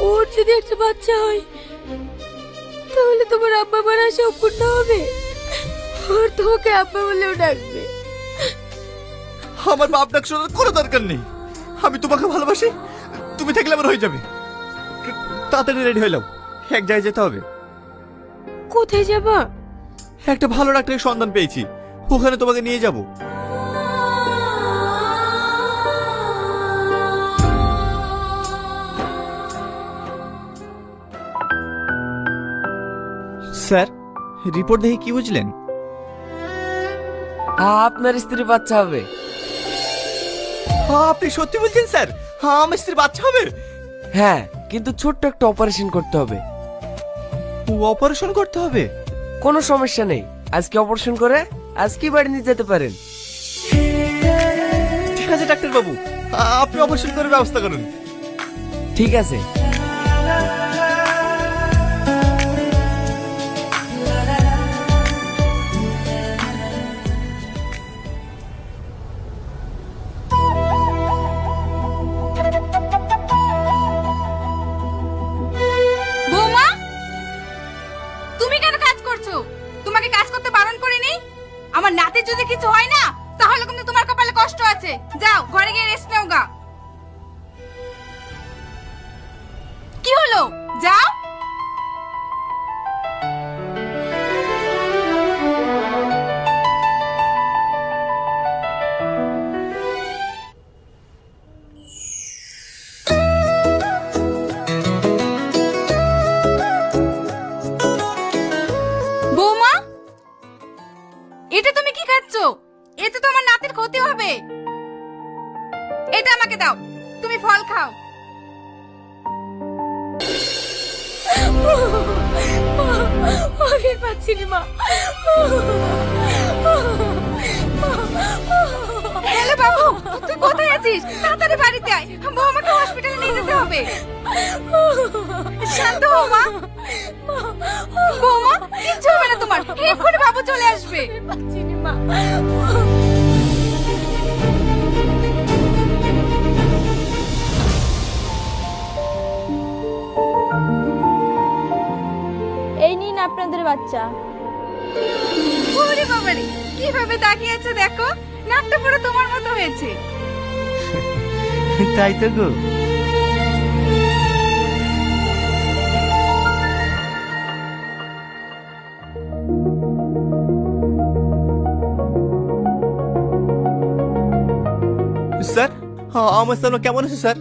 ওর যদি একটা বাচ্চা হয় তাহলে তোমার আব্বা মারা সব পূর্ণ হবে। আর তোমাকে আব্বা বলেও ডাকবে। আমার বাপ ডাক শোনার কোনো দরকার নেই। আমি তোমাকে ভালোবাসি, তুমি থাকলে আমার হয়ে যাবে। তাড়াতাড়ি রেডি হয়ে নাও, এক জায়গায় যেতে হবে। কোথায় যাবা? একটা ভালো ডাক্তারের সন্ধান পেয়েছি, ওখানে তোমাকে নিয়ে যাব। স্যার, রিপোর্ট দেখে কি বুঝলেন? আপনার স্ত্রী বাচ্চা হবে। আপনি সত্যি বলছেন স্যার? আমার স্ত্রীর বাচ্চা হবে? হ্যাঁ, কিন্তু ছোট্ট একটা অপারেশন করতে হবে। অপারেশন করতে হবে? কোনো সমস্যা নেই, আজকে অপারেশন করে আজকেই বাড়ি নিয়ে যেতে পারেন। ঠিক আছে ডাক্তার বাবু, আপনি অপারেশন করে ব্যবস্থা করুন। ঠিক আছে। বৌমা, তুমি কেন কাজ করছো? তোমাকে কাজ করতে বারণ করিনি? আমার নাতির যদি কিছু হয় না তাহলে কিন্তু তোমার কপালে কষ্ট আছে। যাও ঘরে গিয়ে রেস্ট নাও গা। কি হলো? যাও। বৌমা, এটা তুমি কি খাচ্ছো? এতে তো আমার নাতির ক্ষতি হবে। এটা আমাকে দাও, তুমি ফল খাও। আমি পাচ্ছি না মা। হ্যালো বাবু, তুই কোথায় আছিস? তাড়াতাড়ি বাড়িতে আয়, বৌমাকে হসপিটালে নিয়ে যেতে হবে। শান্ত হও মা। বৌমা, কিচ্ছু হবে না তোমার, এক্ষুনি বাবু চলে আসবে। পাচ্ছি না মা। এই নিন আপনাদের বাচ্চা। ওরে বাবারে, কিভাবে তাকিয়ে আছে দেখো, নাকটা পুরো তোমার মতো হয়েছে। তাই তো গো। স্যার, আমার স্যার কেমন আছে স্যার?